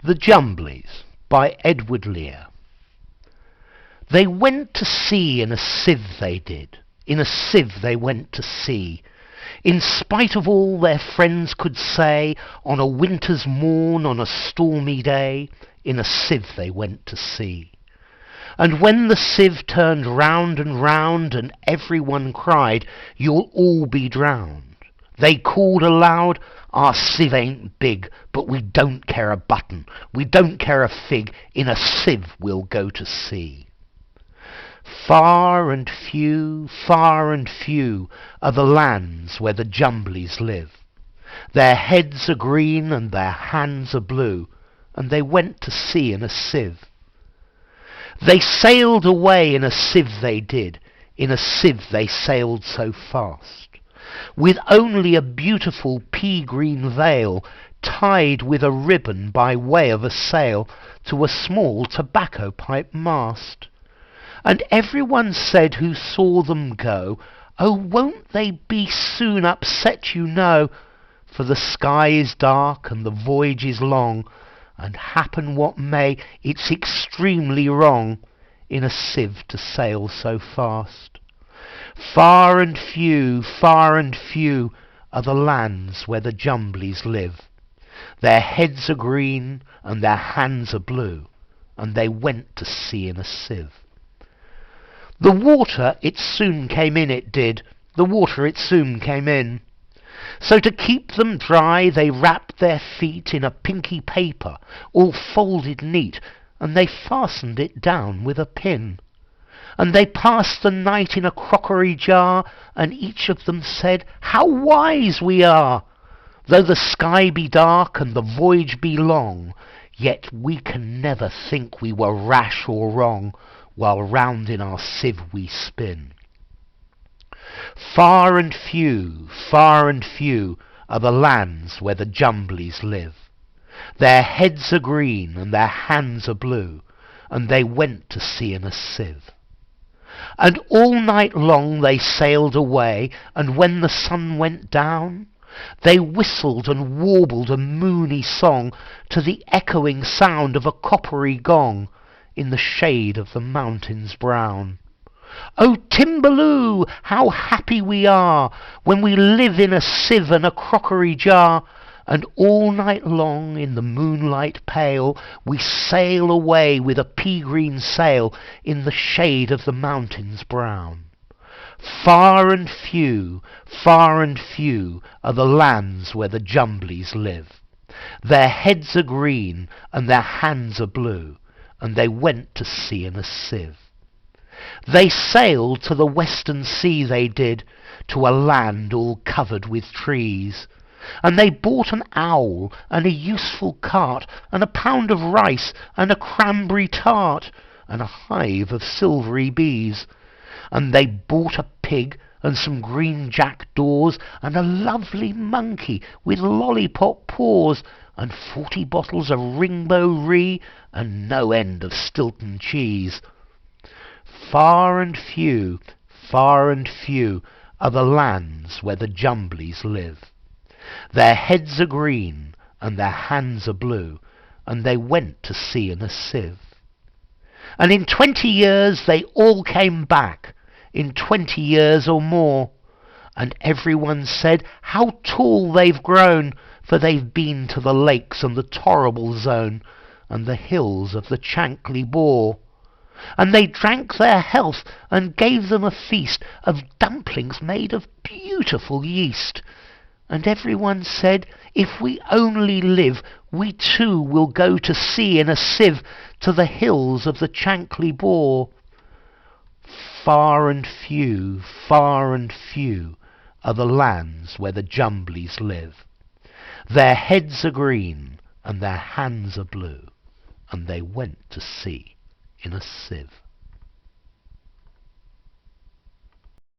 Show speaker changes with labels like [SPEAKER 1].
[SPEAKER 1] The Jumblies by Edward Lear. They went to sea in a sieve, they did. In a sieve they went to sea. In spite of all their friends could say, on a winter's morn, on a stormy day, in a sieve they went to sea. And when the sieve turned round and everyone cried, "You'll all be drowned," they called aloud, "Our sieve ain't big, but we don't care a button, we don't care a fig, in a sieve we'll go to sea." Far and few are the lands where the Jumblies live. Their heads are green and their hands are blue, and they went to sea in a sieve. They sailed away in a sieve, they did. In a sieve they sailed so fast, with only a beautiful pea-green veil tied with a ribbon by way of a sail to a small tobacco pipe mast. And everyone said who saw them go, "Oh, won't they be soon upset, you know, for the sky is dark and the voyage is long, and happen what may, it's extremely wrong in a sieve to sail so fast." Far and few are the lands where the Jumblies live. Their heads are green and their hands are blue, and they went to sea in a sieve. The water, it soon came in, it did. The water, it soon came in. So to keep them dry, they wrapped their feet in a pinky paper, all folded neat, and they fastened it down with a pin. And they passed the night in a crockery jar, and each of them said, "How wise we are! Though the sky be dark and the voyage be long, yet we can never think we were rash or wrong, while round in our sieve we spin." Far and few are the lands where the Jumblies live. Their heads are green and their hands are blue, and they went to sea in a sieve. And all night long they sailed away, and when the sun went down, they whistled and warbled a moony song to the echoing sound of a coppery gong in the shade of the mountains brown. "Oh, Timbaloo, how happy we are when we live in a sieve and a crockery jar, and all night long in the moonlight pale we sail away with a pea-green sail in the shade of the mountains brown." Far and few are the lands where the Jumblies live. Their heads are green and their hands are blue, and they went to sea in a sieve. They sailed to the western sea, they did, to a land all covered with trees. And they bought an owl and a useful cart, and a pound of rice and a cranberry tart, and a hive of silvery bees. And they bought a pig and some green jackdaws, and a lovely monkey with lollipop paws, and 40 bottles of Ringbo Ree, and no end of Stilton cheese. Far and few are the lands where the Jumblies live. Their heads are green and their hands are blue, and they went to sea in a sieve. And in 20 years they all came back, in 20 years or more, and everyone said, "How tall they've grown, for they've been to the lakes and the Torrible Zone, and the hills of the Chankly Bore." And they drank their health and gave them a feast of dumplings made of beautiful yeast. And everyone said, "If we only live, we too will go to sea in a sieve to the hills of the Chankly Bore." Far and few are the lands where the Jumblies live. Their heads are green and their hands are blue, and they went to sea in a sieve.